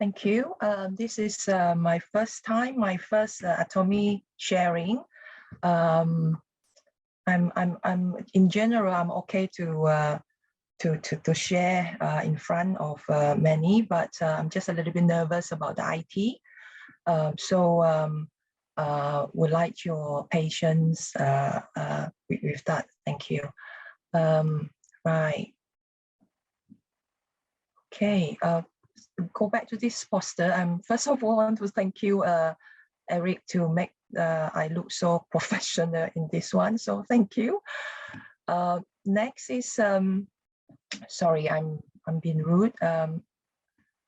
Thank you. This is my first time, my first Atomy sharing. I'm in general, I'm okay to share in front of many, but I'm just a little bit nervous about the IT. Would like your patience with that. Thank you. Right. Okay. Go back to this poster. First of all, I want to thank you, Eric, to make I look so professional in this one. So thank you. Next is sorry, I'm being rude.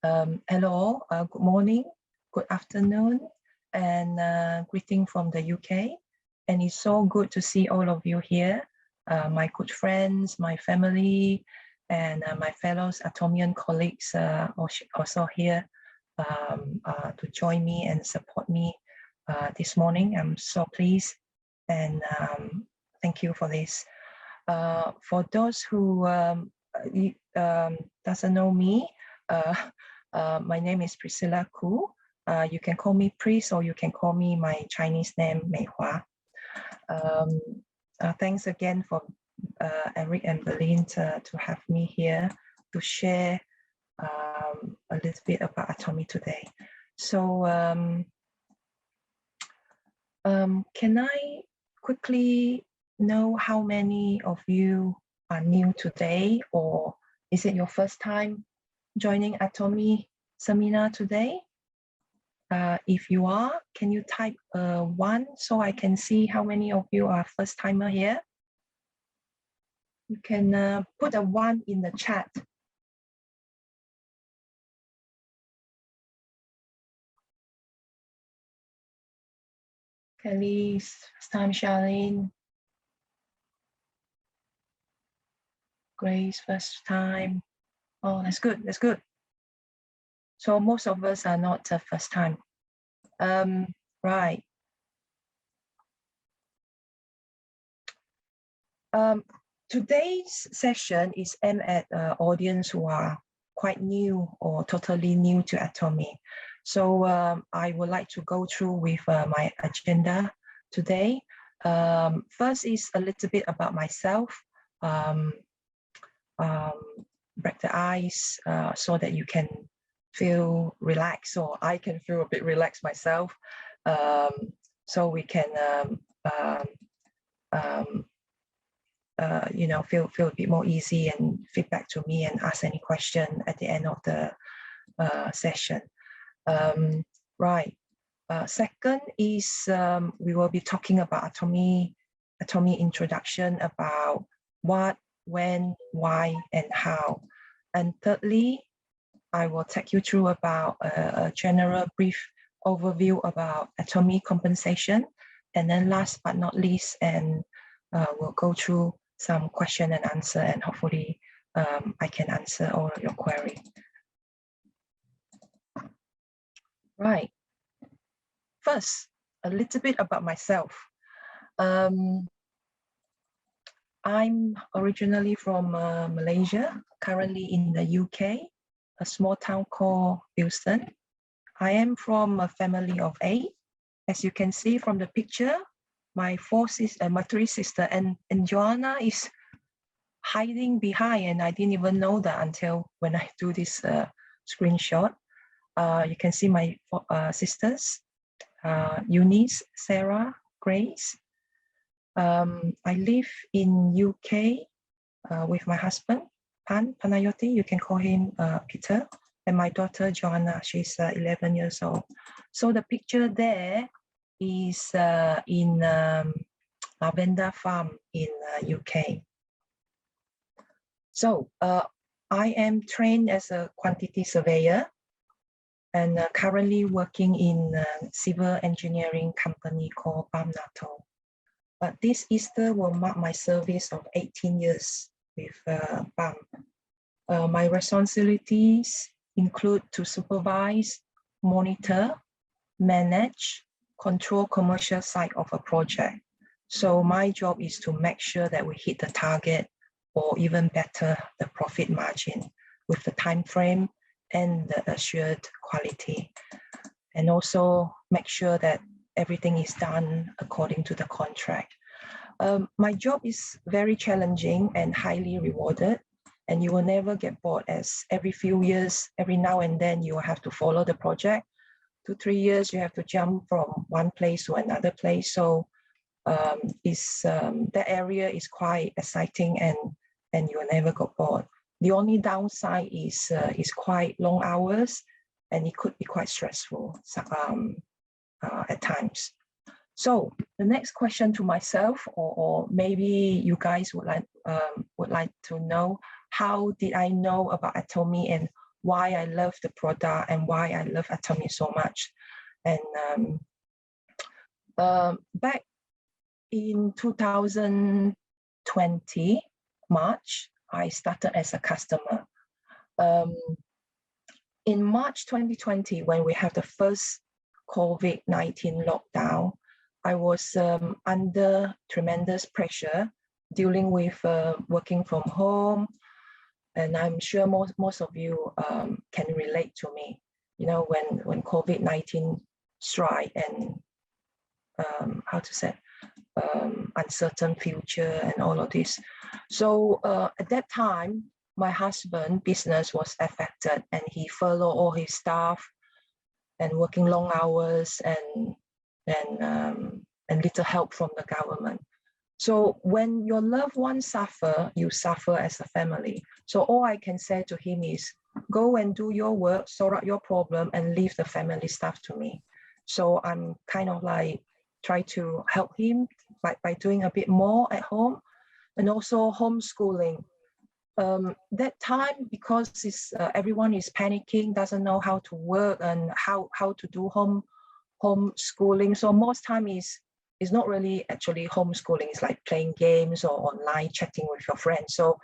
Hello, good morning, good afternoon, and greeting from the UK. And it's so good to see all of you here, my good friends, my family, and my fellow Atomian colleagues also here to join me and support me this morning. I'm so pleased, and thank you for this. For those who doesn't know me, my name is Priscilla Koo. You can call me Pris, or you can call me my Chinese name, Mei Hua. Thanks again for Eric and Berlin to have me here to share a little bit about Atomy today. So can I quickly know how many of you are new today, or is it your first time joining Atomy seminar today? If you are, can you type 1 so I can see how many of you are first timer here? You can put a 1 in the chat. Kelly, first time. Charlene. Grace, first time. Oh, that's good. That's good. So most of us are not first time. Right. Today's session is aimed at audience who are quite new or totally new to Atomy. So I would like to go through with my agenda today. First is a little bit about myself. Break the ice so that you can feel relaxed, or I can feel a bit relaxed myself. So we can you know, feel a bit more easy and feedback to me and ask any question at the end of the session. Right. Second is we will be talking about Atomy introduction, about what, when, why, and how. And thirdly, I will take you through about a general brief overview about Atomy compensation. And then last but not least, and we'll go through some question and answer, and hopefully I can answer all of your query. Right. First, a little bit about myself. I'm originally from Malaysia, currently in the UK, a small town called Houston. I am from a family of 8. As you can see from the picture, my 3 sisters, and Joanna is hiding behind, and I didn't even know that until when I do this screenshot. You can see my sisters, Eunice, Sarah, Grace. I live in UK with my husband, Panayoti, you can call him Peter, and my daughter, Joanna, she's 11 years old. So the picture there is in Lavender Farm in UK. So I am trained as a quantity surveyor, and currently working in a civil engineering company called BAM-NATO. But this Easter will mark my service of 18 years with BAM. My responsibilities include to supervise, monitor, manage, control commercial side of a project. So my job is to make sure that we hit the target, or even better, the profit margin with the time frame and the assured quality, and also make sure that everything is done according to the contract. My job is very challenging and highly rewarded, and you will never get bored, as every few years, every now and then, you will have to follow the project. 2-3 years, you have to jump from one place to another place. So that area is quite exciting, and you will never get bored. The only downside is quite long hours, and it could be quite stressful at times. So the next question to myself, or maybe you guys would like to know, how did I know about Atomy and why I love the product and why I love Atomy so much? And back in 2020 March, I started as a customer. In March 2020, when we have the first COVID-19 lockdown, I was under tremendous pressure, dealing with working from home, and I'm sure most of you can relate to me. You know, when COVID-19 strike and uncertain future and all of this. So at that time, my husband's business was affected, and he furloughed all his staff and working long hours and little help from the government. So when your loved ones suffer, you suffer as a family. So all I can say to him is, go and do your work, sort out your problem, and leave the family stuff to me. So I'm kind of like try to help him by doing a bit more at home, and also homeschooling. That time, because everyone is panicking, doesn't know how to work and how to do homeschooling. So most time is not really actually homeschooling. It's like playing games or online chatting with your friends. So,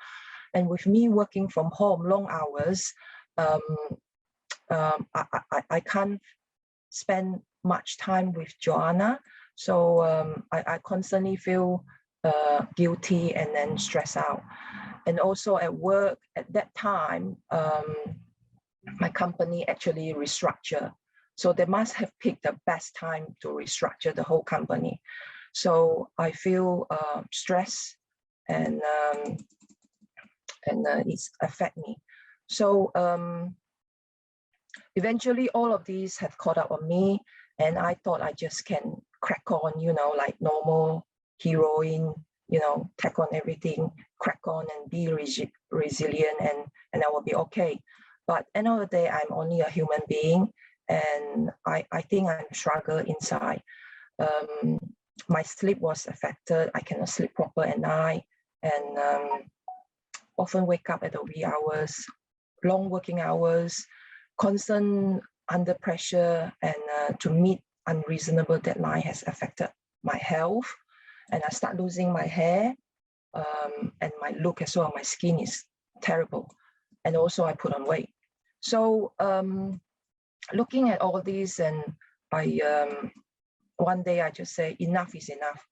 and with me working from home, long hours, I can't spend much time with Joanna. So I constantly feel guilty and then stressed out. And also at work at that time, my company actually restructured. So they must have picked the best time to restructure the whole company. So I feel stressed, and it's affect me. So eventually all of these have caught up on me, and I thought I just can crack on, you know, like normal heroine, you know, take on everything, crack on and be resilient, and I will be okay. But end of the day, I'm only a human being, and I think I'm struggling inside. My sleep was affected. I cannot sleep proper at night, and often wake up at the wee hours, long working hours, constant under pressure, and to meet unreasonable deadline has affected my health. And I start losing my hair, and my look as well. My skin is terrible, and also I put on weight. So looking at all this, and one day I just say enough is enough.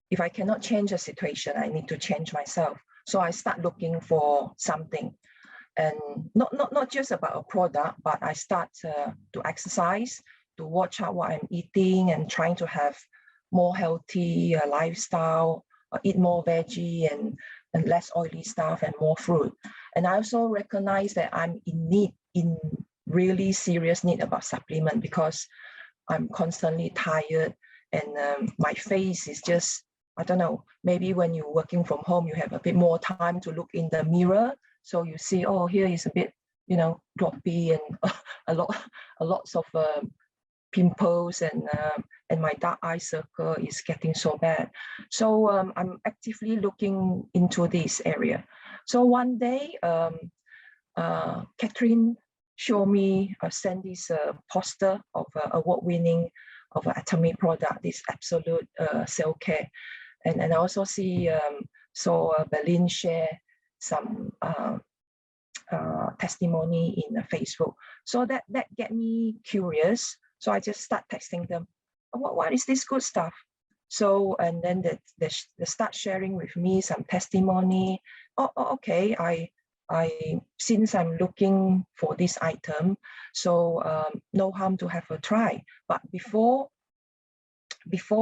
If I cannot change the situation, I need to change myself. So I start looking for something, and not just about a product, but I start to exercise, to watch out what I'm eating, and trying to have more healthy lifestyle, eat more veggie and less oily stuff, and more fruit. And I also recognize that I'm in really serious need about supplement, because I'm constantly tired, and my face is just, I don't know, maybe when you're working from home, you have a bit more time to look in the mirror. So you see, oh, here is a bit, you know, droppy, and lots of pimples, and my dark eye circle is getting so bad. So I'm actively looking into this area. So one day, Catherine showed me, sent this poster of award-winning of an Atomy product, this Absolute Cell Care. And I also saw Berlin share some testimony in Facebook. So that get me curious. So I just start texting them, what is this good stuff? So, and then they start sharing with me some testimony. Oh, okay, since I'm looking for this item, so no harm to have a try. But before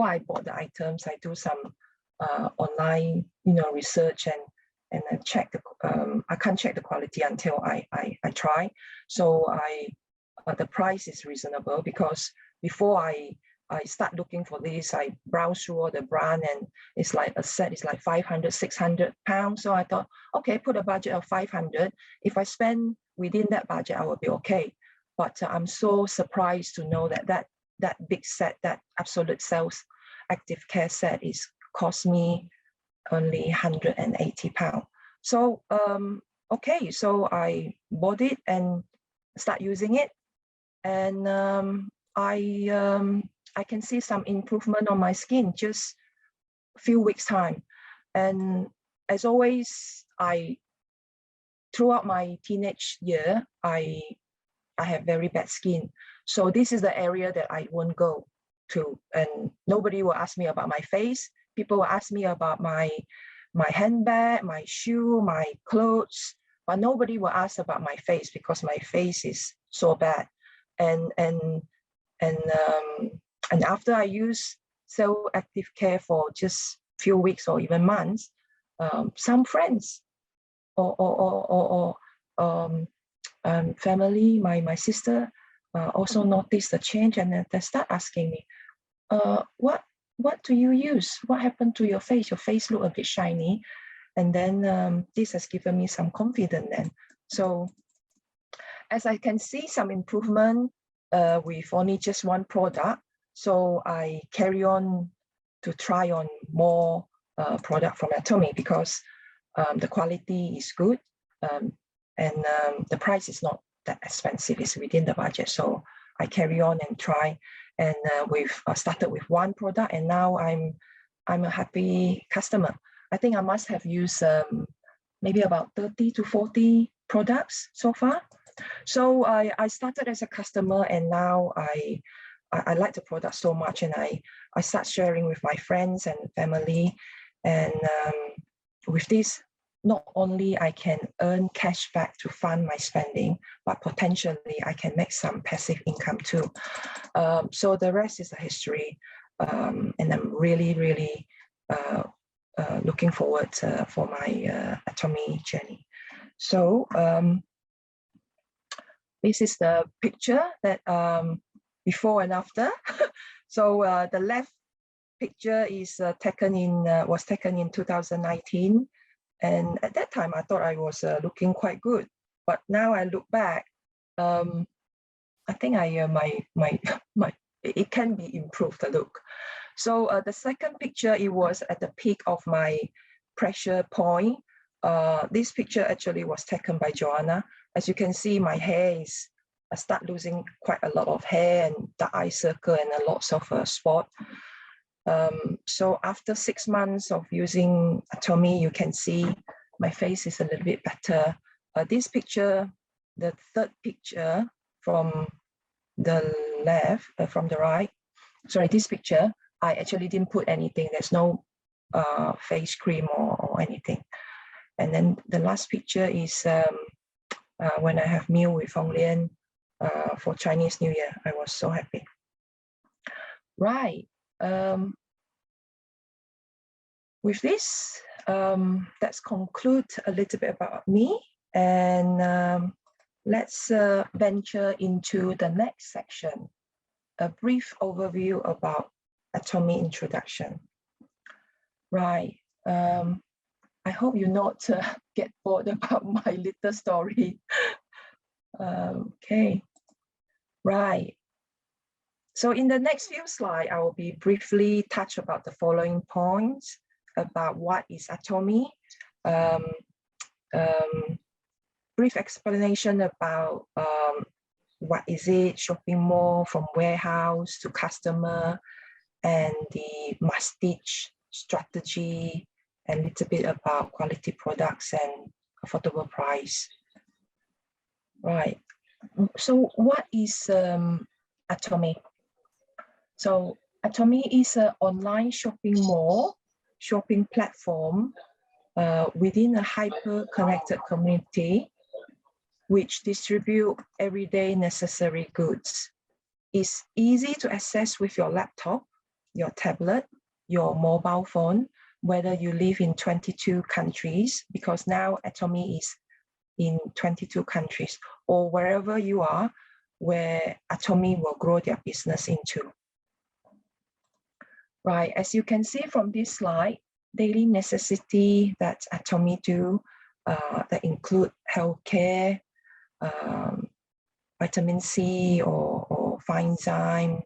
I bought the items, I do some online, research and I check the. I can't check the quality until I try. So the price is reasonable, because before I start looking for this, I browse through all the brand, and it's like a set is like 500, 600 pounds. So I thought, okay, put a budget of 500. If I spend within that budget, I will be okay. But I'm so surprised to know that big set, that Absolute Cells Active Care set, is cost me only 180 pounds. So okay, so I bought it and start using it, and I can see some improvement on my skin just a few weeks time. And as always, throughout my teenage year, I have very bad skin. So this is the area that I won't go to, and nobody will ask me about my face. People will ask me about my handbag, my shoe, my clothes, but nobody will ask about my face, because my face is so bad. And after I use Cell Active Care for just few weeks or even months, some friends or family, my sister also noticed the change, and they start asking me, what do you use? What happened to your face? Your face look a bit shiny. And then this has given me some confidence then. So as I can see some improvement with only just one product, so I carry on to try on more product from Atomy, because the quality is good, and the price is not that expensive. It's within the budget. So I carry on and try, and we've started with one product, and now I'm a happy customer. I think I must have used maybe about 30 to 40 products so far. So I started as a customer, and now I like the product so much, and I start sharing with my friends and family. And with this, not only I can earn cash back to fund my spending, but potentially I can make some passive income too. So the rest is the history, and I'm really looking forward for my Atomy journey. So this is the picture that before and after. So the left picture is was taken in 2019, and at that time I thought I was looking quite good. But now I look back, I think it can be improved, the look. So the second picture, it was at the peak of my pressure point. This picture actually was taken by Joanna. As you can see, my hair I start losing quite a lot of hair, and the eye circle, and a lots of spot. So after 6 months of using Atomy, you can see my face is a little bit better. This picture, the third picture from the left, from the right, sorry, this picture, I actually didn't put anything. There's no face cream or anything. And then the last picture is when I have meal with Hong Lian for Chinese New Year. I was so happy. Right. With this, let's conclude a little bit about me, and let's venture into the next section, a brief overview about Atomy introduction. Right. I hope you not get bored about my little story. Okay. Right. So in the next few slides, I will be briefly touch about the following points about what is Atomy, brief explanation about what is it, shopping mall from warehouse to customer, and the must-stitch strategy, and a little bit about quality products and affordable price. Right. So what is Atomy? So Atomy is an online shopping mall, shopping platform within a hyper-connected community which distribute everyday necessary goods. It's easy to access with your laptop, your tablet, your mobile phone, whether you live in 22 countries, because now Atomy is in 22 countries, or wherever you are, where Atomy will grow their business into. Right, as you can see from this slide, daily necessity that Atomy do that include healthcare, vitamin C or enzyme,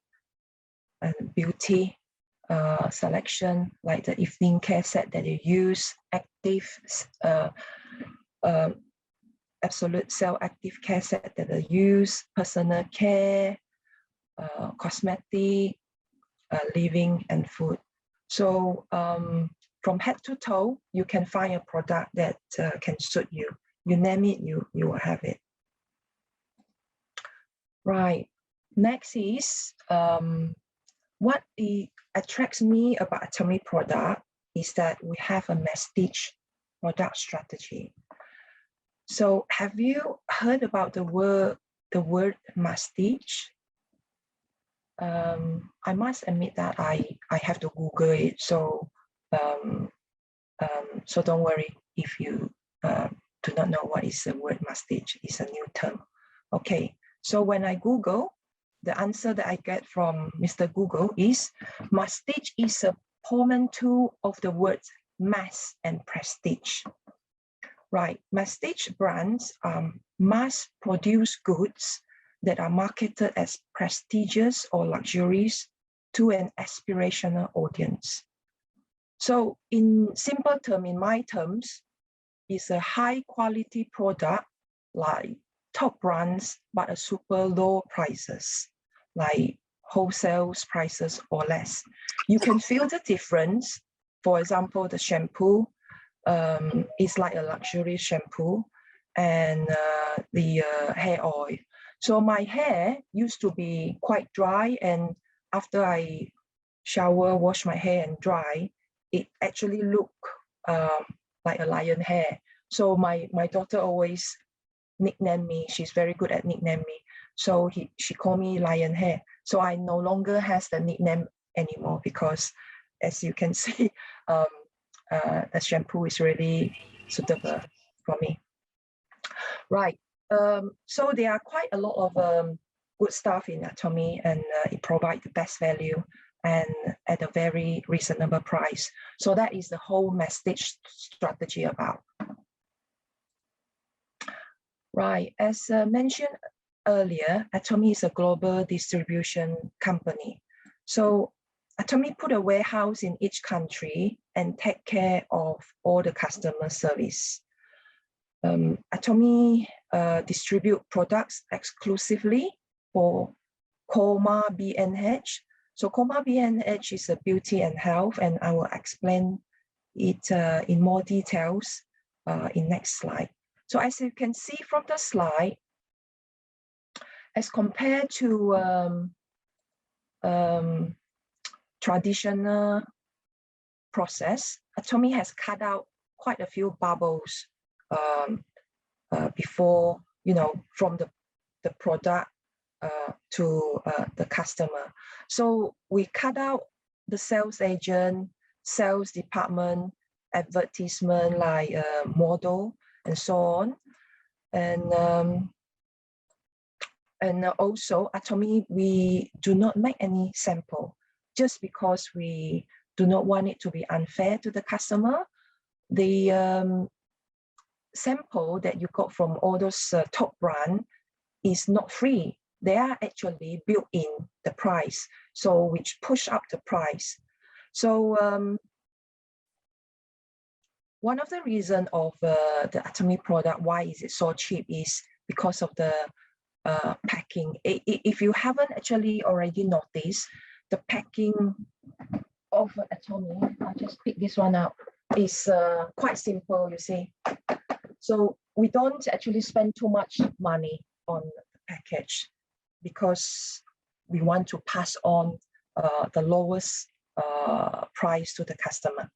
and beauty selection, like the evening care set that you use, active, absolute cell active care set that you use, personal care, cosmetic, living, and food. So from head to toe, you can find a product that can suit you. You name it, you will have it. Right. Next is what attracts me about Atomy product is that we have a prestige product strategy. So have you heard about the word prestige? I must admit that I have to Google it. So so don't worry if you do not know what is the word prestige. It's a new term. Okay. So when I Google, the answer that I get from Mr. Google is prestige is a portmanteau of the words mass and prestige. Right, prestige brands mass-produce goods that are marketed as prestigious or luxurious to an aspirational audience. So in simple terms, in my terms, it's a high-quality product like top brands, but a super low prices, like wholesale prices or less. You can feel the difference. For example, the shampoo is like a luxury shampoo, and the hair oil. So my hair used to be quite dry, and after I shower, wash my hair and dry, it actually look like a lion hair. So my daughter always nickname me. She's very good at nickname me. So she called me lion hair. So I no longer has the nickname anymore, because as you can see, the shampoo is really suitable for me. Right. So there are quite a lot of good stuff in Atomy, and it provides the best value and at a very reasonable price. So that is the whole message strategy about. Right, as mentioned earlier, Atomy is a global distribution company. So Atomy put a warehouse in each country and take care of all the customer service. Atomy distribute products exclusively for Coma B&H. So Coma B&H is a beauty and health, and I will explain it in more details in next slide. So as you can see from the slide, as compared to traditional process, Atomy has cut out quite a few bubbles before, from the product to the customer. So we cut out the sales agent, sales department, advertisement like model, and so on. And also Atomy, we do not make any sample, just because we do not want it to be unfair to the customer. The sample that you got from all those top brand is not free. They are actually built in the price, so which push up the price. So one of the reasons of the Atomy product, why is it so cheap, is because of the packing. If you haven't actually already noticed, the packing of Atomy, I'll just pick this one up, is quite simple, you see. So we don't actually spend too much money on the package, because we want to pass on the lowest price to the customer.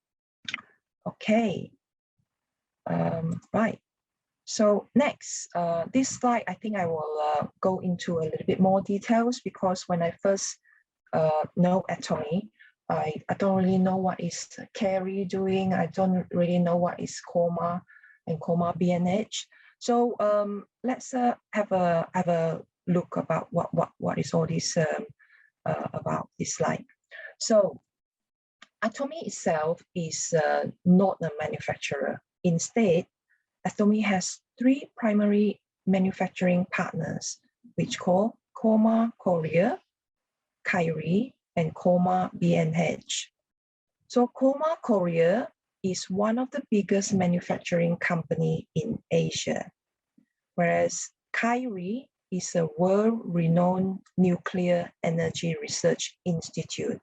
Okay. Right. So next, this slide, I think I will go into a little bit more details, because when I first know Atomy, I don't really know what is Carrie doing. I don't really know what is COMA and COMA B&H. So let's have a look about what is all this about this slide. So Atomy itself is not a manufacturer. Instead, Atomy has three primary manufacturing partners, which call COMA Korea, Kyrie, and COMA B&H. So COMA Korea is one of the biggest manufacturing company in Asia, whereas Kyrie is a world-renowned nuclear energy research institute.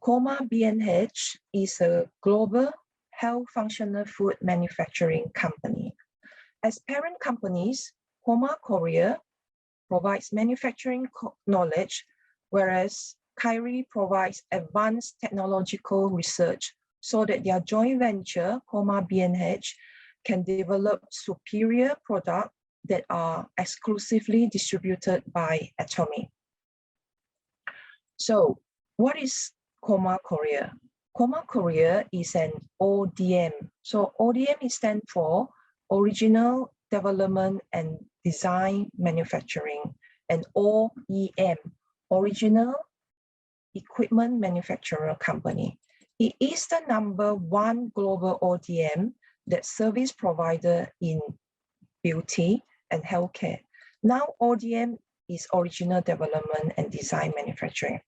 COMA B&H is a global health functional food manufacturing company. As parent companies, COMA Korea provides manufacturing knowledge, whereas Kyrie provides advanced technological research, so that their joint venture, COMA B&H, can develop superior products that are exclusively distributed by Atomy. So what is COMA Korea? COMA Korea is an ODM. So ODM stands for Original Development and Design Manufacturing, and OEM, Original Equipment Manufacturer Company. It is the #1 global ODM that service provider in beauty and healthcare. Now ODM is Original Development and Design Manufacturing.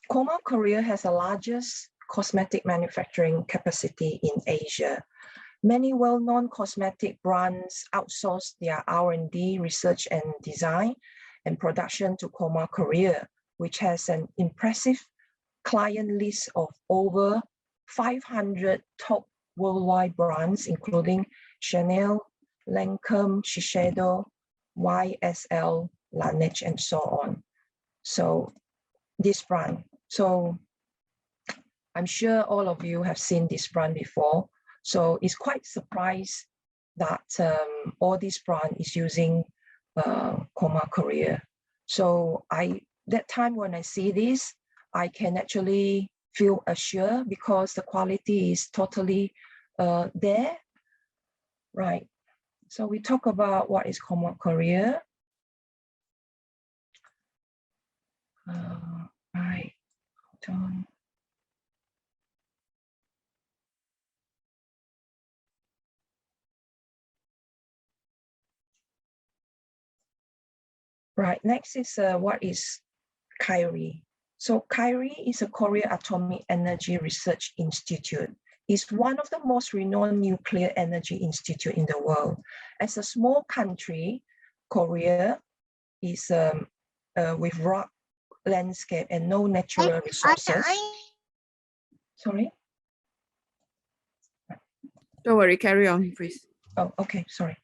COMA Korea has the largest cosmetic manufacturing capacity in Asia. Many well-known cosmetic brands outsource their R&D, research and design and production to COMA Korea, which has an impressive client list of over 500 top worldwide brands, including Chanel, Lancome, Shiseido, YSL, Laneige, and so on. So this brand. So I'm sure all of you have seen this brand before. So it's quite surprised that all this brand is using COMA Korea. So that time when I see this, I can actually feel assured, because the quality is totally there, right? So we talk about what is COMA Korea. Right, hold on. Right, next is what is Kyrie. So Kyrie is a Korea Atomic Energy Research Institute. It's one of the most renowned nuclear energy institute in the world. As a small country, Korea is with rock landscape and no natural resources. Sorry? Don't worry, carry on, please. Oh, okay, sorry.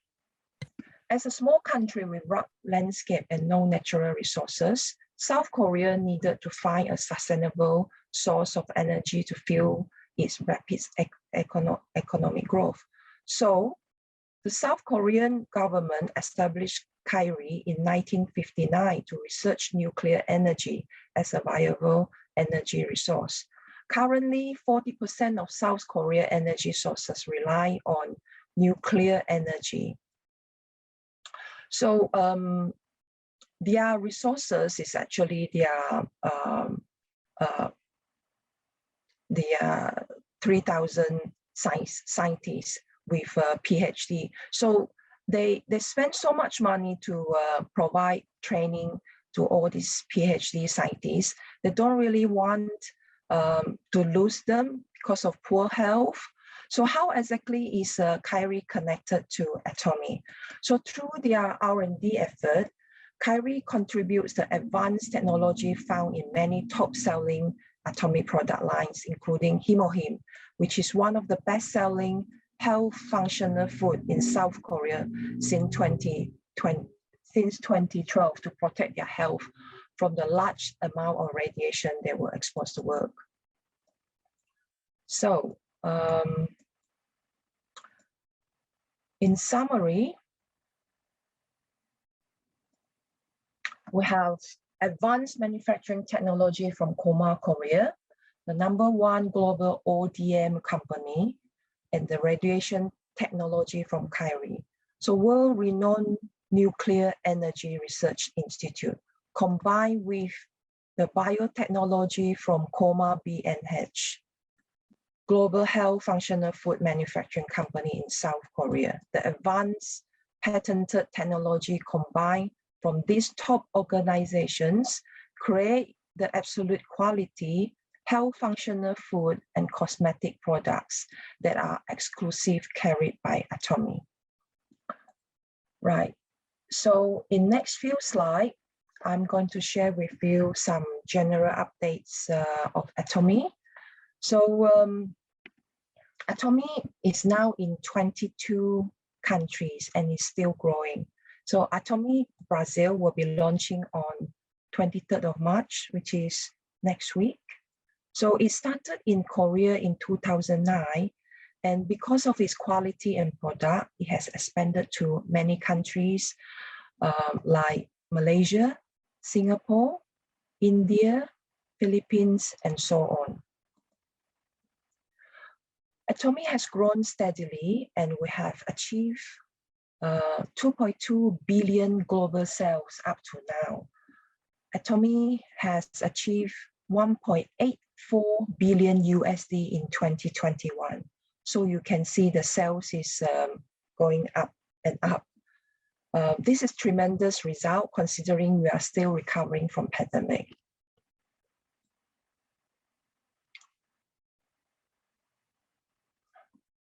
As a small country with rough landscape and no natural resources, South Korea needed to find a sustainable source of energy to fuel its rapid economic growth. So the South Korean government established Kyrie in 1959 to research nuclear energy as a viable energy resource. Currently, 40% of South Korea energy sources rely on nuclear energy. So their resources is actually their 3,000 scientists with a PhD. So they spend so much money to provide training to all these PhD scientists. They don't really want to lose them because of poor health. So how exactly is Kyrie connected to Atomy? So through their R&D effort, Kyrie contributes the advanced technology found in many top-selling Atomy product lines, including Hemohim, which is one of the best-selling health functional food in South Korea since 2012 to protect their health from the large amount of radiation they were exposed to work. So, in summary, we have advanced manufacturing technology from Koma, Korea, the #1 global ODM company, and the radiation technology from Kyrie. So world-renowned nuclear energy research institute, combined with the biotechnology from Koma B&H, global health functional food manufacturing company in South Korea. The advanced patented technology combined from these top organizations create the absolute quality health functional food and cosmetic products that are exclusive carried by Atomy. Right, so in next few slides, I'm going to share with you some general updates of Atomy. So Atomy is now in 22 countries and is still growing. So Atomy Brazil will be launching on 23rd of March, which is next week. So it started in Korea in 2009, and because of its quality and product, it has expanded to many countries like Malaysia, Singapore, India, Philippines, and so on. Atomy has grown steadily, and we have achieved 2.2 billion global sales up to now. Atomy has achieved 1.84 billion USD in 2021. So you can see the sales is going up and up. This is tremendous result considering we are still recovering from pandemic.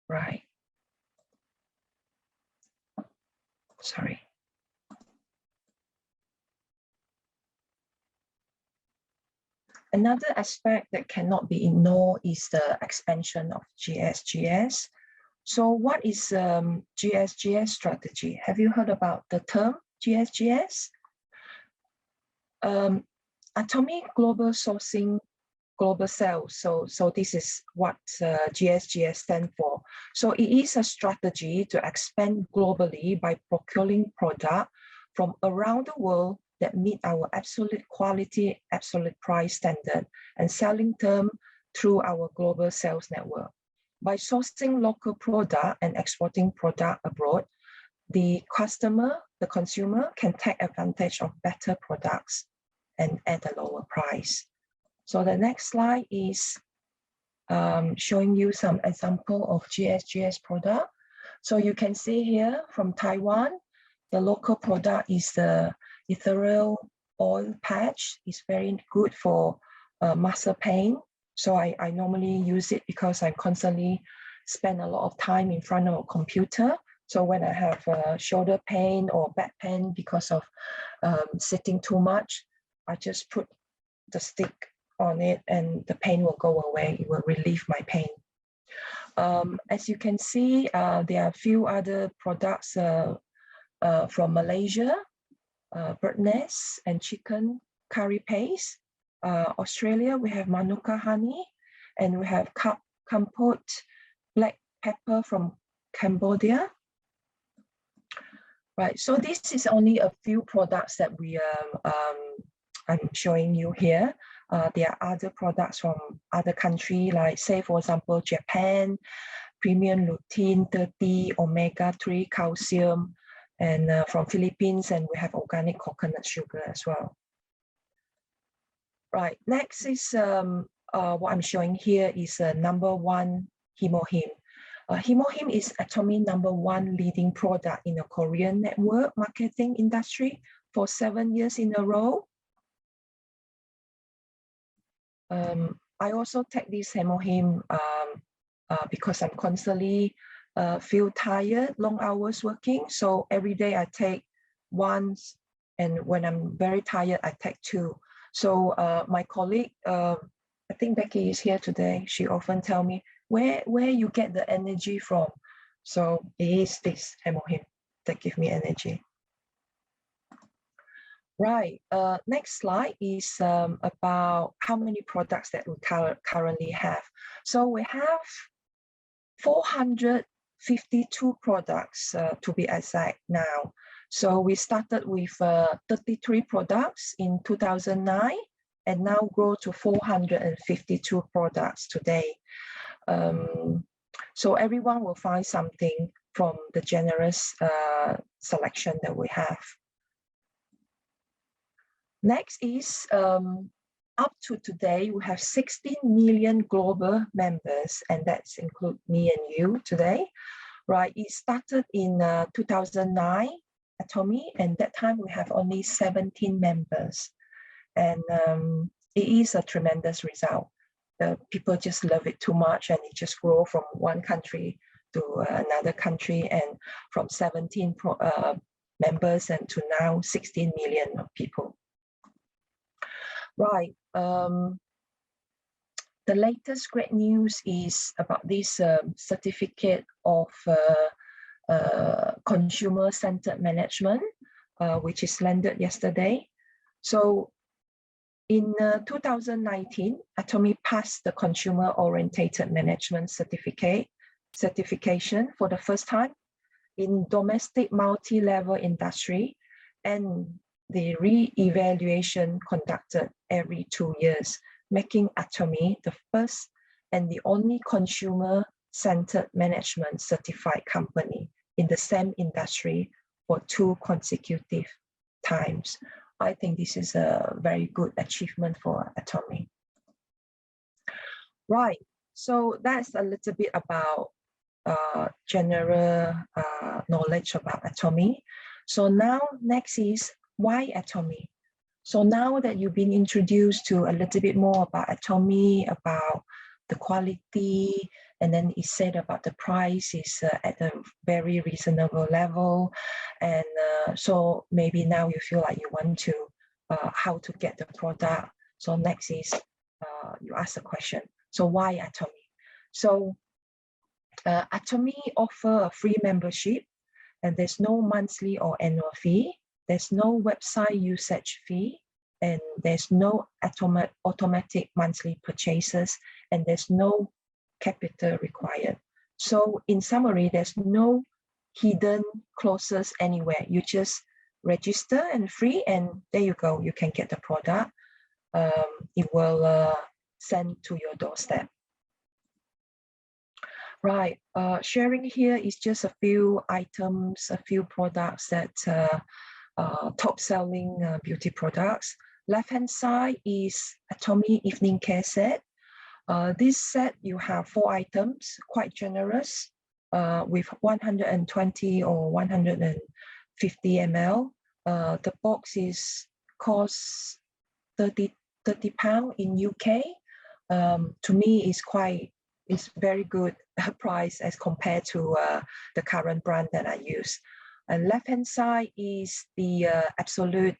Right. Sorry. Another aspect that cannot be ignored is the expansion of GSGS. So what is GSGS strategy? Have you heard about the term GSGS? Atomic Global Sourcing, Global Sales. So this is what GSGS stands for. So it is a strategy to expand globally by procuring product from around the world that meet our absolute quality, absolute price standard, and selling them through our global sales network. By sourcing local product and exporting product abroad, the customer, the consumer can take advantage of better products and at a lower price. So the next slide is showing you some example of GSGS product. So you can see here from Taiwan, the local product is the ethereal oil patch. It's very good for muscle pain. So I normally use it because I constantly spend a lot of time in front of a computer. So when I have shoulder pain or back pain because of sitting too much, I just put the stick on it and the pain will go away. It will relieve my pain. As you can see, there are a few other products from Malaysia, bird nest and chicken curry paste. Australia, we have Manuka honey, and we have Kampot black pepper from Cambodia. Right, so this is only a few products that we I'm showing you here. There are other products from other countries, like say for example, Japan, premium lutein 30, omega-3 calcium, and from Philippines, and we have organic coconut sugar as well. Right, next is what I'm showing here is #1 Hemohim. Hemohim is Atomy #1 leading product in the Korean network marketing industry for 7 years in a row. I also take this Hemohim because I'm constantly feel tired, long hours working. So every day I take once, and when I'm very tired, I take 2. So my colleague, I think Becky is here today. She often tell me where you get the energy from. So it is this Hemohim that give me energy. Right. Next slide is about how many products that we currently have. So we have 452 products to be exact now. So we started with 33 products in 2009 and now grow to 452 products today. So everyone will find something from the generous selection that we have. Next is up to today, we have 16 million global members, and that's include me and you today, right? It started in 2009, Atomy, and that time we have only 17 members. And it is a tremendous result. People just love it too much, and it just grow from one country to another country, and from 17 members and to now 16 million people. Right. The latest great news is about this certificate of consumer-centered management, which is landed yesterday. So in 2019, Atomy passed the consumer-orientated management certification for the first time in domestic multi-level industry, and the re-evaluation conducted every 2 years, making Atomy the first and the only consumer-centered management certified company in the same industry for 2 consecutive times. I think this is a very good achievement for Atomy. Right, so that's a little bit about general knowledge about Atomy. So now next is why Atomy? So now that you've been introduced to a little bit more about Atomy, about the quality, and then it said about the price is at a very reasonable level. And so maybe now you feel like you want to, how to get the product. So next is you ask the question. So why Atomy? So Atomy offer a free membership, and there's no monthly or annual fee. There's no website usage fee, and there's no automatic monthly purchases, and there's no capital required. So in summary, there's no hidden clauses anywhere. You just register and free, and there you go. You can get the product. It will send to your doorstep. Right, sharing here is just a few items, a few products that top selling beauty products. Left-hand side is Atomy Evening Care Set. This set, you have 4 items, quite generous, with 120 or 150 ml. The box is cost 30 pounds in UK. To me, it's very good price as compared to the current brand that I use. And left-hand side is the Absolute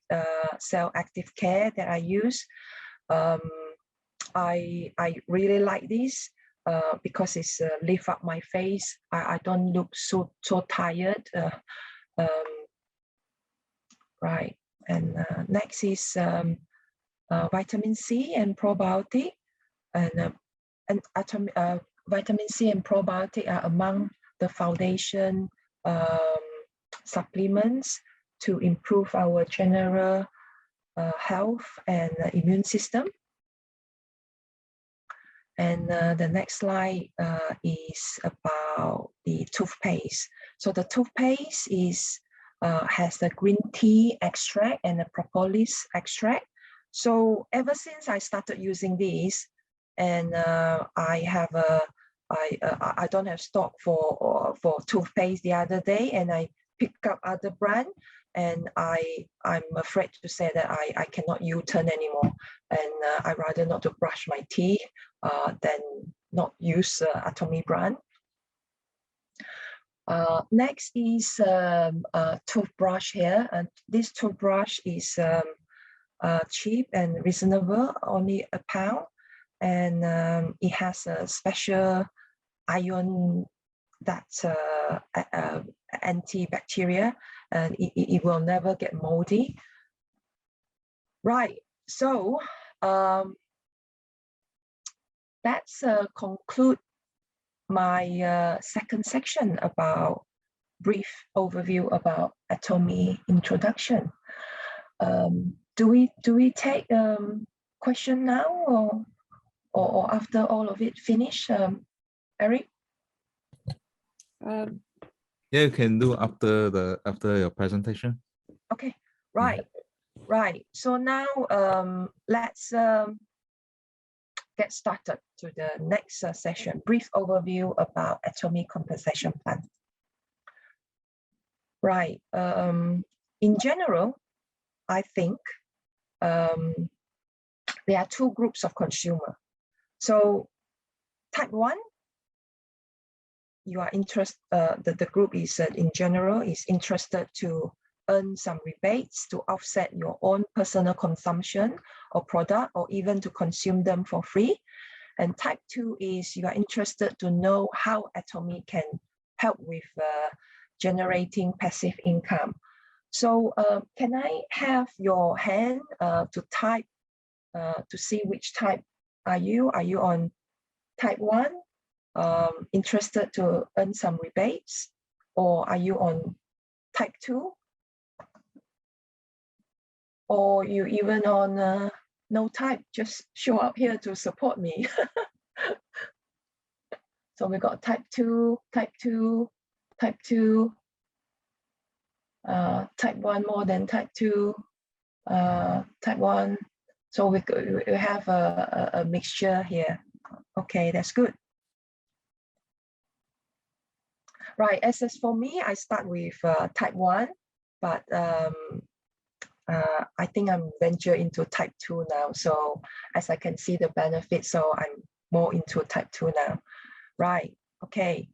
Cell Active Care that I use. I really like this because it's lift up my face. I don't look so tired. Right, and next is vitamin C and probiotic, and vitamin C and probiotic are among the foundation supplements to improve our general health and immune system. And the next slide is about the toothpaste. So the toothpaste is has the green tea extract and the propolis extract. So ever since I started using these, and I don't have stock for toothpaste the other day, and I picked up other brand, and I'm afraid to say that I cannot U-turn anymore, and I rather not to brush my teeth than not use Atomy brand. Next is a toothbrush here, and this toothbrush is cheap and reasonable, only £1, and it has a special ion that's antibacterial, and it will never get moldy. Right. So that's conclude my second section about brief overview about Atomy introduction. Do we take question now or after all of it finish, Eric? Yeah, you can do after your presentation. Okay, right, right. So now let's get started to the next session. Brief overview about Atomy compensation plan. Right. In general, I think there are two groups of consumer. So type 1, you are interested, the group is in general is interested to earn some rebates to offset your own personal consumption or product, or even to consume them for free. And type 2 is you are interested to know how Atomy can help with generating passive income. So can I have your hand to type to see which type are you? Are you on type 1, interested to earn some rebates? Or are you on type 2? Or you even on no type, just show up here to support me. So we got type 2, type 2, type 2, type 1 more than type 2, type 1. So we have a mixture here. Okay, that's good. Right, as for me, I start with type 1, but I think I'm venture into type 2 now. So as I can see the benefits, so I'm more into type 2 now. Right, okay,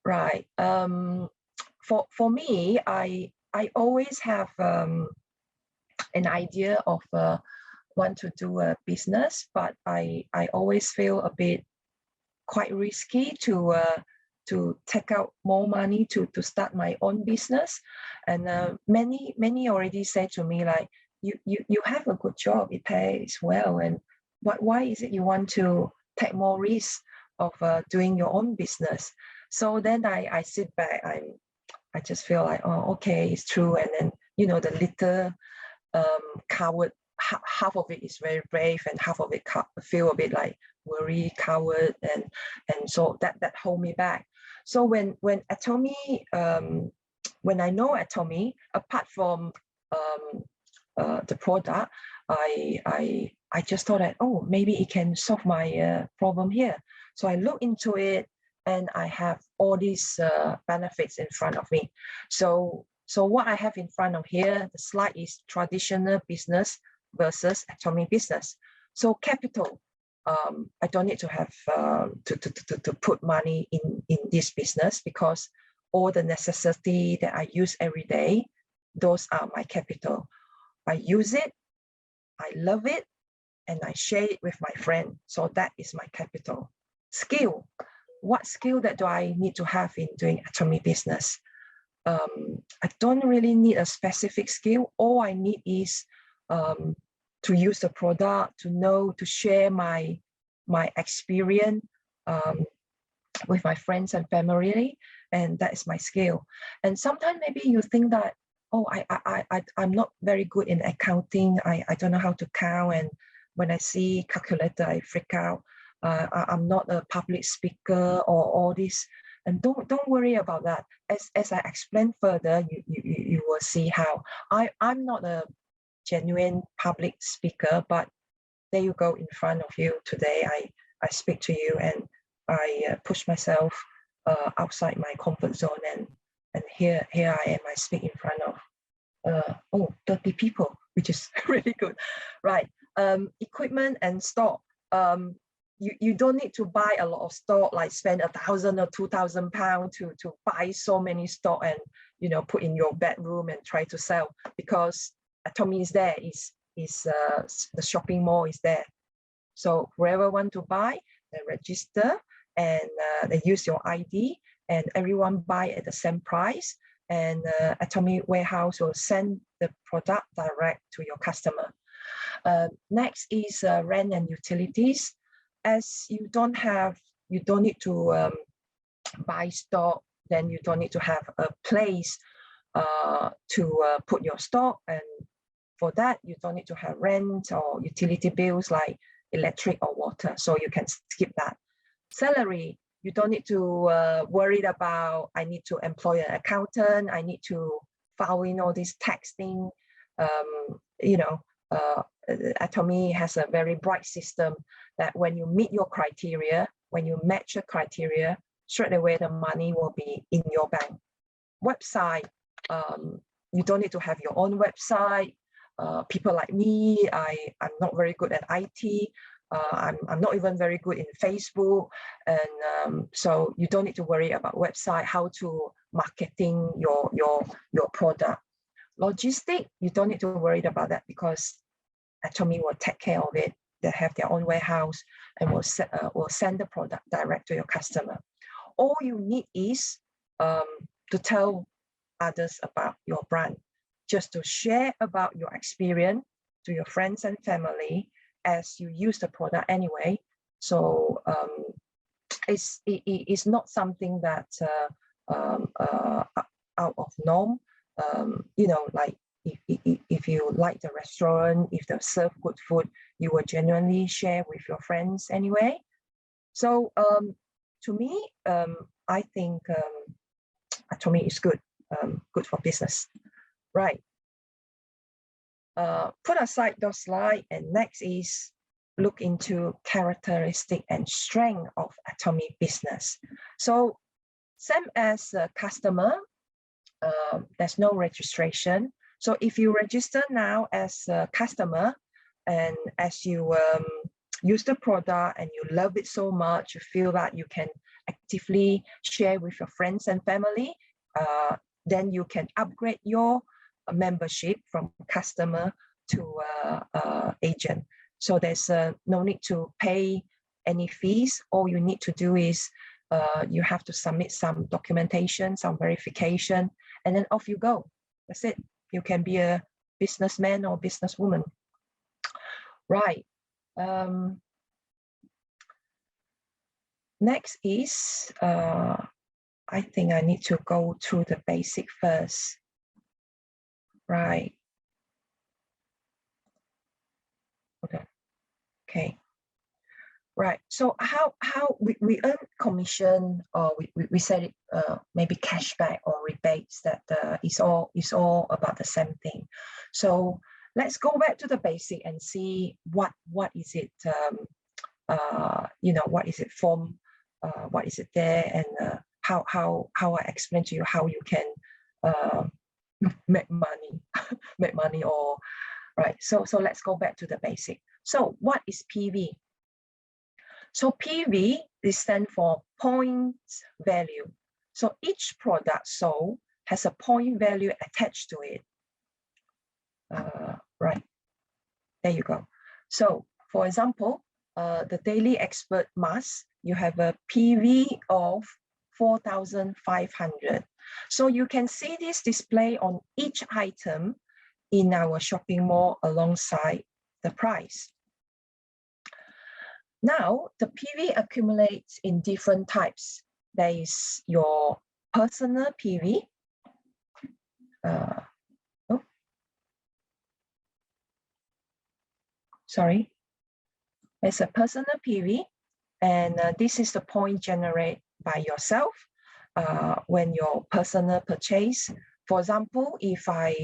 right. For me, I always have an idea of want to do a business, but I always feel a bit quite risky to take out more money to start my own business. And many already say to me like, you have a good job, it pays well, and why is it you want to take more risk of doing your own business? So then I sit back, I just feel like, oh, okay, it's true. And then, you know, the little coward, half of it is very brave and half of it feel a bit like worry, coward, and so that hold me back. So when Atomy, when I know Atomy, apart from the product, I just thought that, oh, maybe it can solve my problem here. So I look into it, and I have all these benefits in front of me. So what I have in front of here, the slide is traditional business versus Atomy business. So capital, I don't need to have to put money in this business, because all the necessity that I use every day, those are my capital. I use it, I love it, and I share it with my friend. So that is my capital. Skill, what skill that do I need to have in doing Atomy business? I don't really need a specific skill. All I need is to use the product, to know, to share my experience with my friends and family, and that is my skill. And sometimes maybe you think that, oh, I'm not very good in accounting. I don't know how to count, and when I see calculator, I freak out. I'm not a public speaker or all this. And don't worry about that. As I explain further, you will see how I'm not a genuine public speaker, but there you go, in front of you today. I speak to you, and I push myself outside my comfort zone, and here I am. I speak in front of 30 people, which is really good, right? Equipment and stock. You don't need to buy a lot of stock, like spend 1,000 or 2,000 pounds to buy so many stock and, you know, put in your bedroom and try to sell, because Atomy is there, the shopping mall is there. So whoever want to buy, they register, and they use your ID, and everyone buy at the same price, and Atomy warehouse will send the product direct to your customer. Next is rent and utilities. As you don't need to buy stock, then you don't need to have a place to put your stock, and for that you don't need to have rent or utility bills like electric or water, so you can skip that. Salary, you don't need to worry about, I need to employ an accountant, I need to file in all this tax thing. You know, Atomy has a very bright system that when you meet your criteria, when you match your criteria, straight away the money will be in your bank. Website, you don't need to have your own website. People like me, I'm not very good at IT. I'm not even very good in Facebook, and so you don't need to worry about website, how to marketing your product. Logistic, you don't need to worry about that because Atomy will take care of it. They have their own warehouse and will send the product direct to your customer. All you need is to tell others about your brand, just to share about your experience to your friends and family as you use the product anyway. So it's not something that out of norm. You know, like if you like the restaurant, if they serve good food, you will genuinely share with your friends anyway. So to me, I think Atomy is good, good for business, right? Put aside those slides, and next is look into characteristic and strength of Atomy business. So same as a customer, there's no registration. So if you register now as a customer, and as you use the product and you love it so much, you feel that you can actively share with your friends and family, then you can upgrade your membership from customer to agent. So there's no need to pay any fees. All you need to do is you have to submit some documentation, some verification, and then off you go. That's it. You can be a businessman or businesswoman. Right. Next is, I think I need to go through the basic first. Right. Okay. Right. So how we earn commission, or we said it, maybe cashback or rebates, that is all about the same thing. So let's go back to the basic and see what is it, you know, what is it from, what is it there, and how I explain to you how you can make money, or right. So let's go back to the basic. So what is PV? So PV is stand for points value. So each product sold has a point value attached to it. Right, there you go. So for example, the Daily Expert mask, you have a PV of 4,500. So you can see this display on each item in our shopping mall alongside the price. Now, the PV accumulates in different types. There is your personal PV. Sorry. There's a personal PV, and this is the point generated by yourself when your personal purchase. For example, if I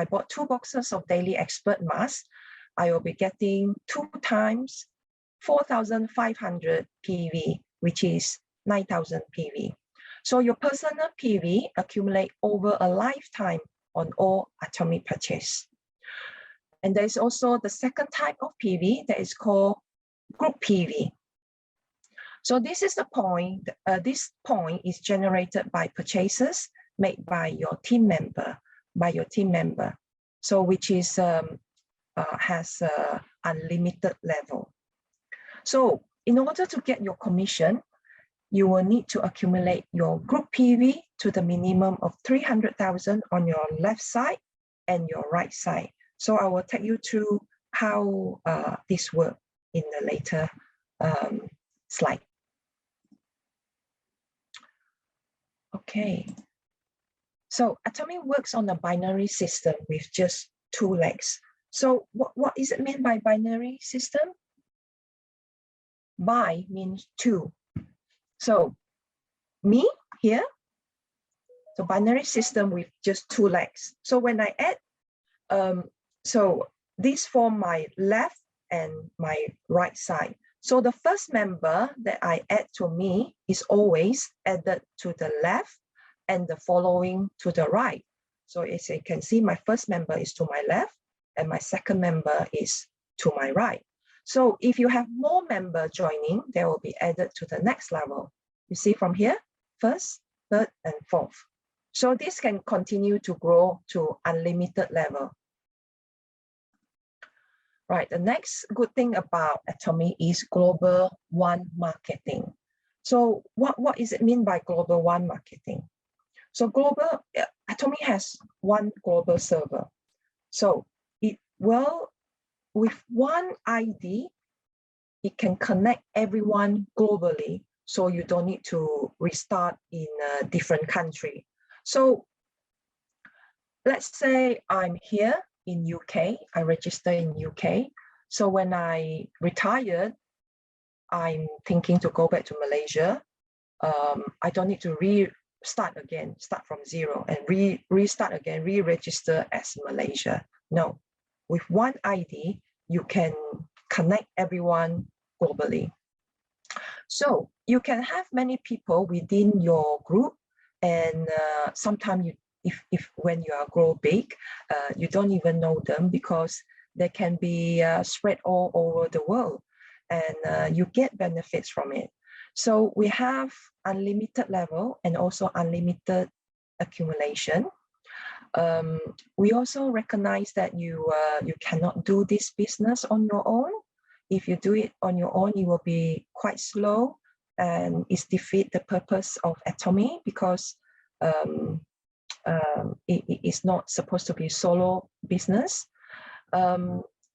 bought 2 boxes of Daily Expert mask, I will be getting 2 times 4,500 PV, which is 9,000 PV. So your personal PV accumulate over a lifetime on all Atomy purchase. And there's also the second type of PV that is called group PV. So this is the point. This point is generated by purchases made by your team member, So which is has unlimited level. So in order to get your commission, you will need to accumulate your group PV to the minimum of 300,000 on your left side and your right side. So I will take you through how this works in the later slide. Okay. So Atomy works on a binary system with just 2 legs. So what is it mean by binary system? Bi means 2. So me here, so binary system with just 2 legs. So when I add, so this form my left and my right side. So the first member that I add to me is always added to the left and the following to the right. So as you can see, my first member is to my left and my second member is to my right. So if you have more members joining, they will be added to the next level. You see from here, first, third, and fourth. So this can continue to grow to unlimited level. Right, the next good thing about Atomy is global one marketing. So what is it mean by global one marketing? So Atomy has one global server. So it will, with one ID, it can connect everyone globally. So you don't need to restart in a different country. So let's say I'm here in UK, I register in UK. So when I retired, I'm thinking to go back to Malaysia. I don't need to start from zero and restart again, re-register as Malaysia. No, with one ID, you can connect everyone globally. So you can have many people within your group, and sometimes if when you are grow big, you don't even know them because they can be spread all over the world, and you get benefits from it. So we have unlimited level and also unlimited accumulation. We also recognize that you cannot do this business on your own. If you do it on your own, you will be quite slow, and it defeats the purpose of Atomy because it is not supposed to be solo business.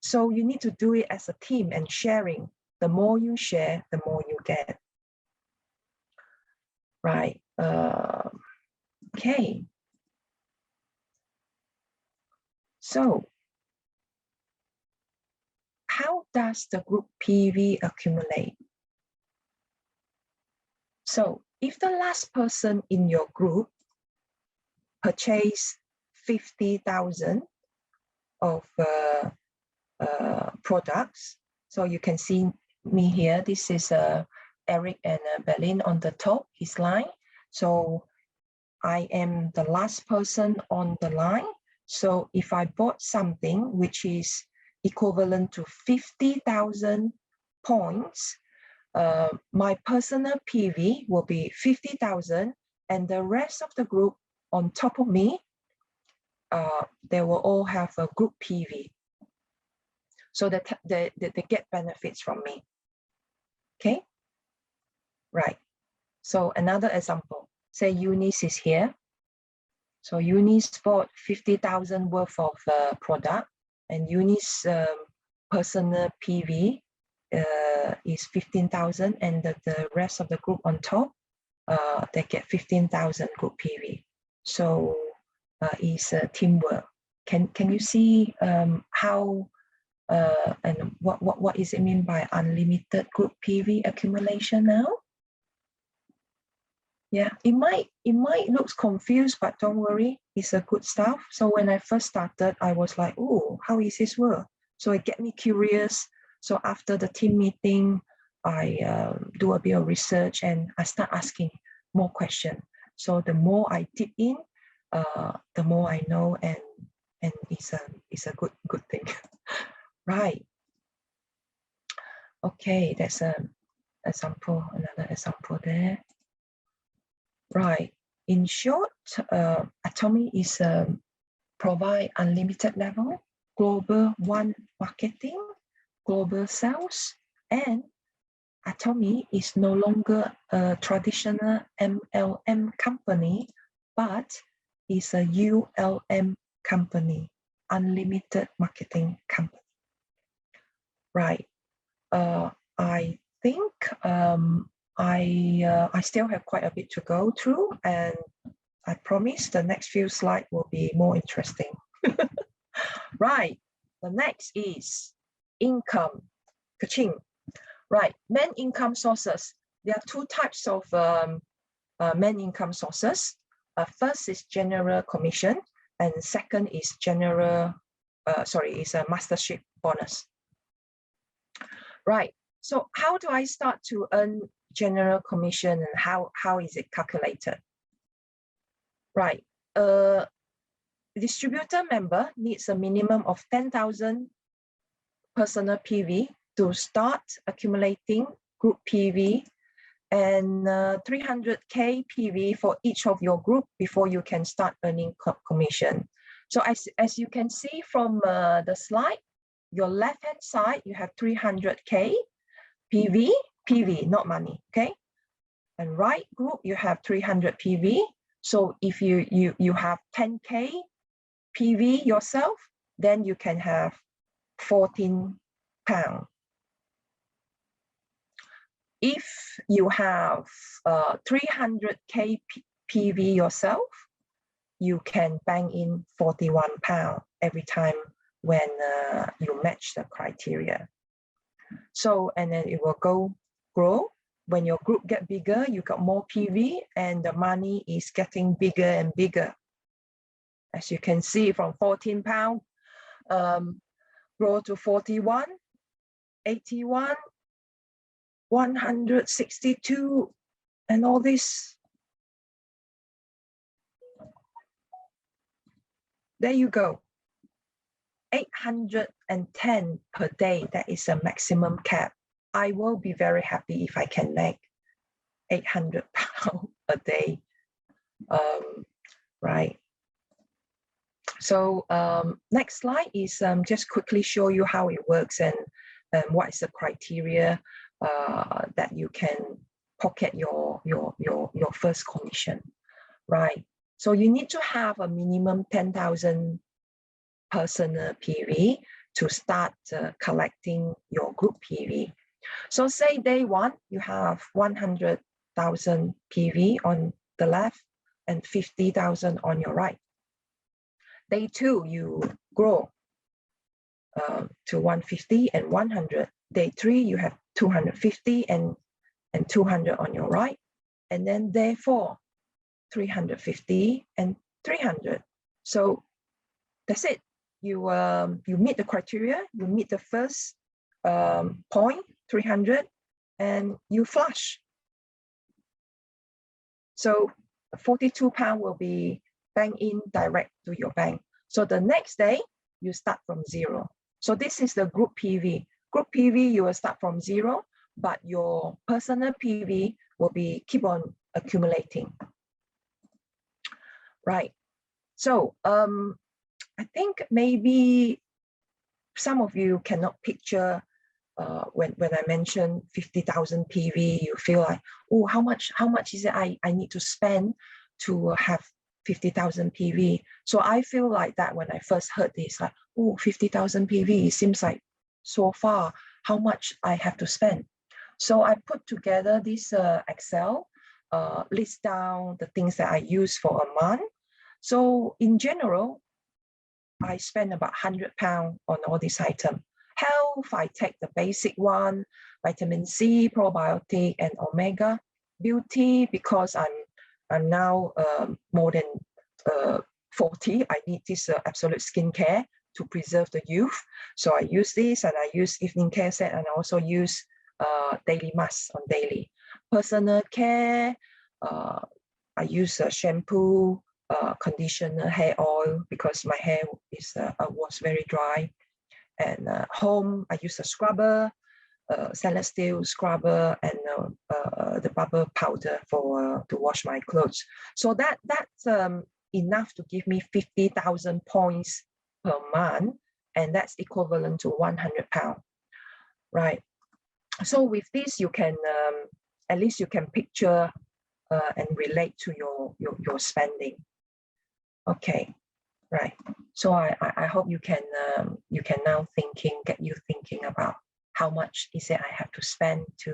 So you need to do it as a team and sharing. The more you share, the more you get. Right. Okay. So how does the group PV accumulate? So if the last person in your group purchase 50,000 of products, so you can see me here, this is Eric and Berlin on the top, his line. So I am the last person on the line. So if I bought something which is equivalent to 50,000 points, my personal PV will be 50,000, and the rest of the group on top of me, they will all have a group PV. So that they get benefits from me. Okay, right. So another example, say Eunice is here. So Eunice bought 50,000 worth of product, and Eunice personal PV is 15,000, and the rest of the group on top, they get 15,000 group PV. So it's teamwork. Can you see how and what is it mean by unlimited group PV accumulation now? Yeah, it might look confused, but don't worry, it's a good stuff. So when I first started, I was like, oh, how is this work? So it get me curious. So after the team meeting, I do a bit of research and I start asking more questions. So the more I dip in, the more I know, and it's a good thing. Right. Okay, that's an example, another example there. Right. In short, Atomy is provide unlimited level, global one marketing, global sales, and Atomy is no longer a traditional MLM company, but is a ULM company, unlimited marketing company. Right. I think I still have quite a bit to go through, and I promise the next few slides will be more interesting. Right. The next is income. Ka-ching. Right. Main income sources. There are two types of main income sources. First is general commission, and second is is a mastership bonus. Right. So how do I start to earn general commission, and how is it calculated? Right. Distributor member needs a minimum of 10,000 personal PV to start accumulating group PV, and 300K PV for each of your group before you can start earning commission. So as you can see from the slide, your left-hand side, you have 300K PV, not money, okay? And right group, you have 300 PV. So if you have 10K PV yourself, then you can have 14 pounds. If you have 300K PV yourself, you can bank in 41 pounds every time when you match the criteria. So, and then it will grow. When your group get bigger, you got more PV, and the money is getting bigger and bigger. As you can see, from 14 pounds, grow to 41, 81, 162, and all this. There you go. 810 per day, that is a maximum cap. I will be very happy if I can make 800 pounds a day, right? So next slide is just quickly show you how it works and what is the criteria that you can pocket your first commission, right? So you need to have a minimum 10,000 personal PV to start collecting your group PV. So say day one, you have 100,000 PV on the left and 50,000 on your right. Day two, you grow to 150 and 100. Day three, you have 250 and 200 on your right. And then day four, 350 and 300. So that's it. You meet the criteria, you meet the first point, 300, and you flush. So 42 pounds will be banked in direct to your bank. So the next day, you start from zero. So this is the group PV. Group PV, you will start from zero, but your personal PV will be keep on accumulating. Right. So I think maybe some of you cannot picture when I mentioned 50,000 PV, you feel like, oh, how much is it I need to spend to have 50,000 PV? So I feel like that when I first heard this, like, oh, 50,000 PV, it seems like so far, how much I have to spend. So I put together this Excel, list down the things that I use for a month. So in general, I spend about 100 pounds on all these items. Health, I take the basic one, vitamin C, probiotic, and omega. Beauty, because I'm now more than 40, I need this absolute skincare to preserve the youth. So I use this, and I use evening care set, and I also use daily mask on daily. Personal care, I use shampoo, conditioner, hair oil, because my hair was very dry. And home, I use a scrubber, stainless steel scrubber, and the bubble powder for to wash my clothes. So that's enough to give me 50,000 points per month, and that's equivalent to 100 pounds, right? So with this, you can at least you can picture and relate to your spending. Okay, right. So I hope you can now get you thinking about how much is it I have to spend to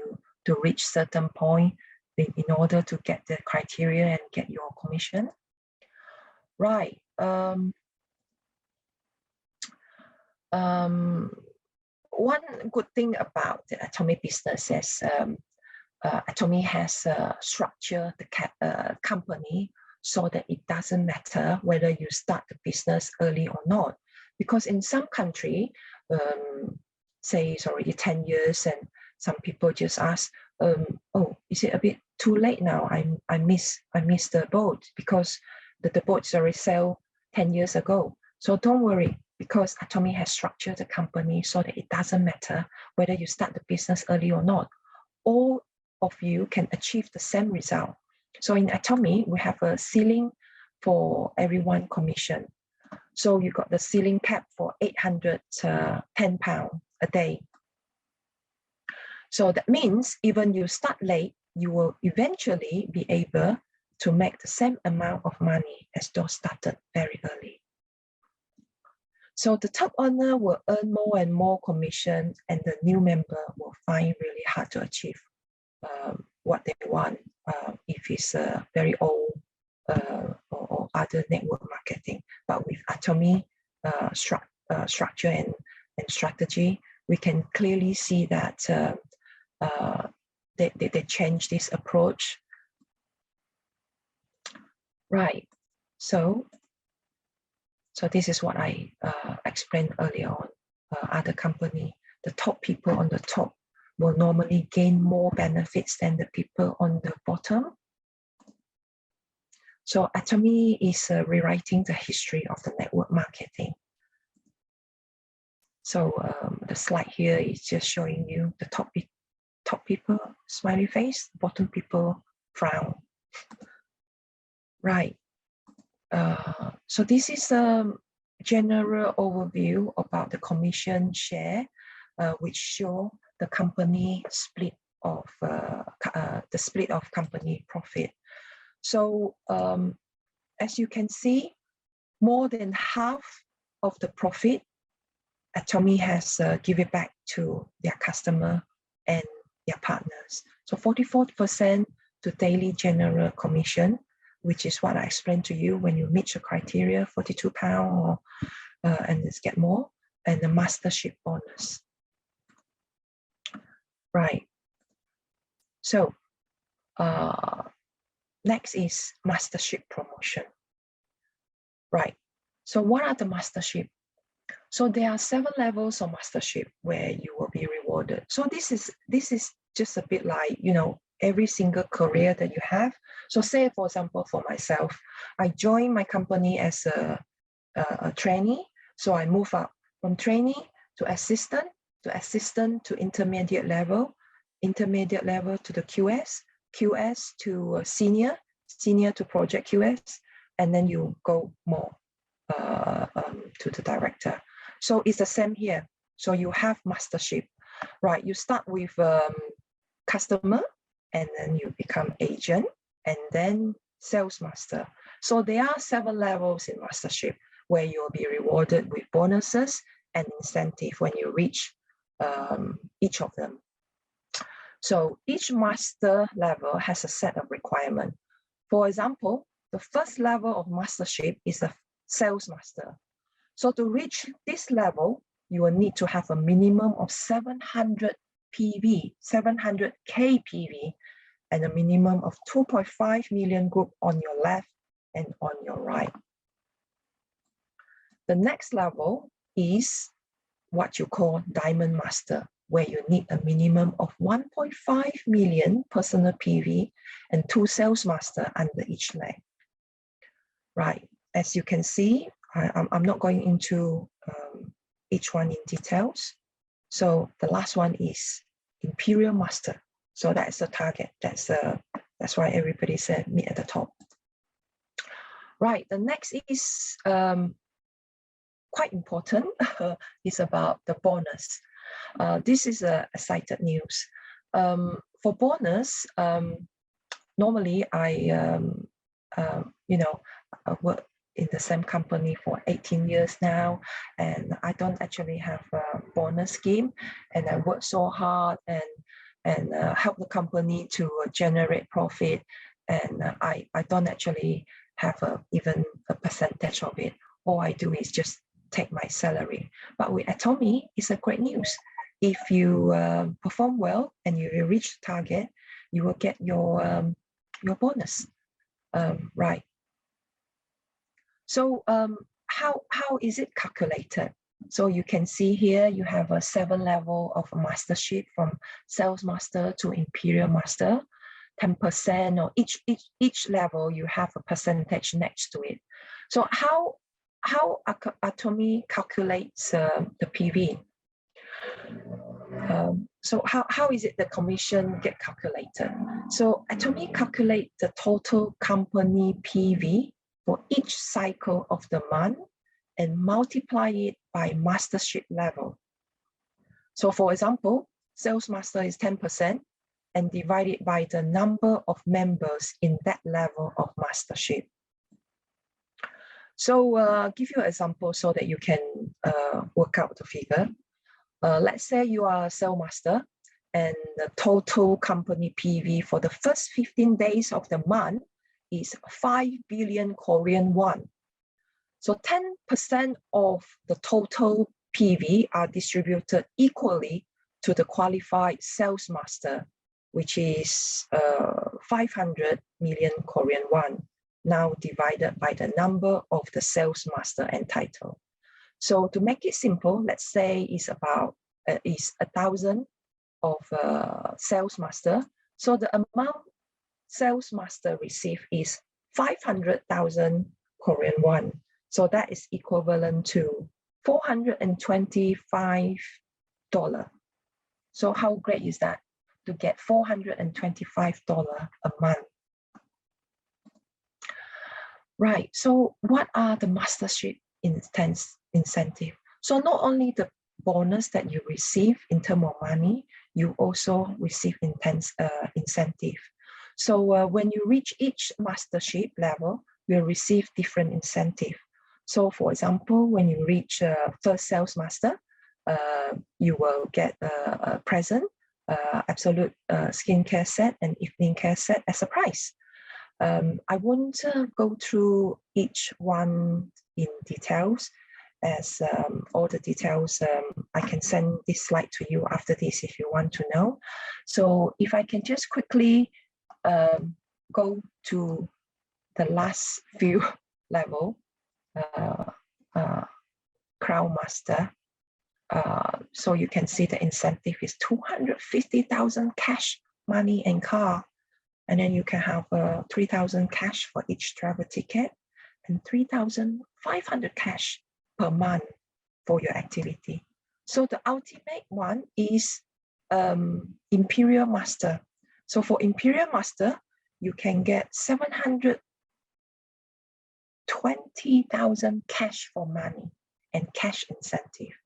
reach certain point in order to get the criteria and get your commission. Right. One good thing about the Atomy business is Atomy has structured the company so that it doesn't matter whether you start the business early or not. Because in some country, say it's already 10 years and some people just ask, oh, is it a bit too late now? I missed the boat because the boats already sell 10 years ago. So don't worry, because Atomy has structured the company so that it doesn't matter whether you start the business early or not. All of you can achieve the same result. So in Atomy, we have a ceiling for everyone commission. So you got the ceiling cap for £810 a day. So that means even you start late, you will eventually be able to make the same amount of money as those started very early. So the top earner will earn more and more commission, and the new member will find really hard to achieve what they want if it's very old or other network marketing. But with Atomy structure and strategy, we can clearly see that they change this approach. Right. So this is what I explained earlier on. Other company, the top people on the top will normally gain more benefits than the people on the bottom. So Atomy is rewriting the history of the network marketing. So the slide here is just showing you the top people, smiley face, bottom people, frown. Right. So this is a general overview about the commission share, which show the company split of the split of company profit. So as you can see, more than half of the profit Atomy has given back to their customer and their partners. So 44% to daily general commission, which is what I explained to you when you meet the criteria, £42 or and let's get more, and the mastership bonus. Right. So next is mastership promotion. Right. So what are the mastership? So there are 7 levels of mastership where you will be rewarded. So this is just a bit like, you know, every single career that you have. So say, for example, for myself, I joined my company as a trainee. So I move up from trainee to assistant to intermediate level to the QS to senior to project QS, and then you go more to the director. So it's the same here. So you have mastership, right? You start with customer, and then you become agent, and then sales master. So there are 7 levels in mastership where you'll be rewarded with bonuses and incentive when you reach each of them. So each master level has a set of requirements. For example, the first level of mastership is a sales master. So to reach this level, you will need to have a minimum of 700 PV, 700K PV, and a minimum of 2.5 million group on your left and on your right. The next level is what you call Diamond Master, where you need a minimum of 1.5 million personal PV and 2 sales master under each leg. Right, as you can see, I'm not going into each one in details. So the last one is Imperial Master. So that's the target. That's why everybody said me at the top. Right, the next is quite important. It's about the bonus. This is a excited news. For bonus, normally I, in the same company for 18 years now, and I don't actually have a bonus scheme, and I work so hard and help the company to generate profit, and I don't actually have even a percentage of it. All I do is just take my salary. But with Atomy, it's a great news. If you perform well and you reach the target, you will get your bonus, right? So how is it calculated? So you can see here you have a 7 level of mastership, from sales master to imperial master, 10%, or each level you have a percentage next to it. So how Atomy calculates the PV? So how is it the commission get calculated? So Atomy calculate the total company PV for each cycle of the month and multiply it by mastership level. So for example, sales master is 10% and divide it by the number of members in that level of mastership. So give you an example so that you can work out the figure. Let's say you are a sales master and the total company PV for the first 15 days of the month is 5 billion Korean won. So 10% of the total PV are distributed equally to the qualified sales master, which is 500 million Korean won, now divided by the number of the sales master entitled. So to make it simple, let's say it's about 1,000 of sales master. So the amount sales master receive is 500,000 Korean won. So that is equivalent to $425. So how great is that, to get $425 a month? Right, so what are the mastership incentive? So not only the bonus that you receive in terms of money, you also receive incentive. So when you reach each mastership level, you'll receive different incentive. So for example, when you reach first sales master, you will get a present, absolute skincare set and evening care set as a prize. I won't go through each one in details, as all the details, I can send this slide to you after this if you want to know. So if I can just quickly go to the last few level, Crown Master. So you can see the incentive is 250,000 cash, money and car. And then you can have 3,000 cash for each travel ticket and 3,500 cash per month for your activity. So the ultimate one is Imperial Master. So for Imperial Master, you can get 720,000 cash for money and cash incentive,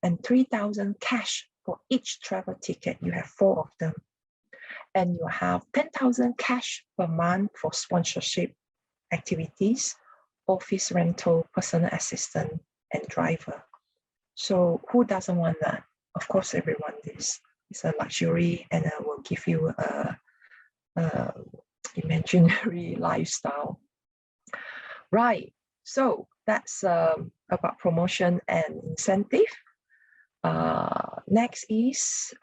and 3,000 cash for each travel ticket. You have 4 of them. And you have 10,000 cash per month for sponsorship activities, office rental, personal assistant, and driver. So who doesn't want that? Of course, everyone does. It's a luxury, and will give you a imaginary lifestyle. Right. So that's about promotion and incentive. Next is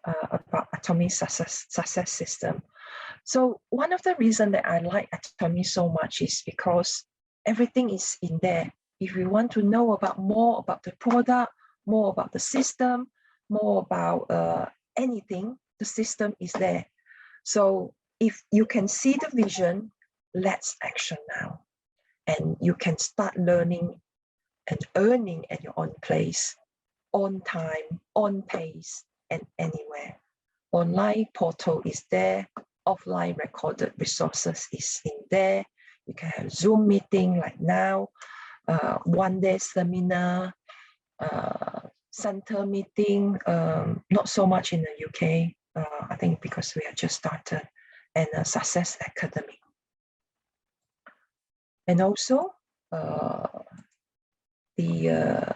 about Atomy success system. So one of the reasons that I like Atomy so much is because everything is in there. If you want to know more about the product, more about the system, more about anything, the system is there. So if you can see the vision, let's action now. And you can start learning and earning at your own place, on time, on pace, and anywhere. Online portal is there, offline recorded resources is in there. You can have Zoom meeting like now, one-day seminar, center meeting, not so much in the UK, I think because we have just started, and a Success Academy. And also the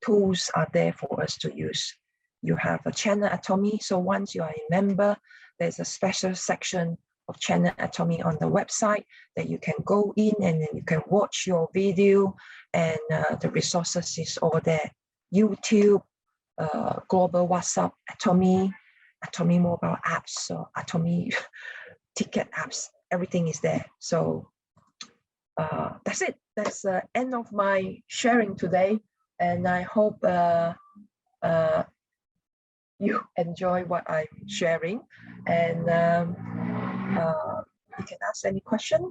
tools are there for us to use. You have a channel Atomy. So once you are a member, there's a special section of channel Atomy on the website that you can go in and then you can watch your video, and the resources is all there. YouTube, global WhatsApp, Atomy, Atomy mobile apps, or Atomy ticket apps, everything is there. So that's it. That's the end of my sharing today. And I hope you enjoy what I'm sharing. And you can ask any question.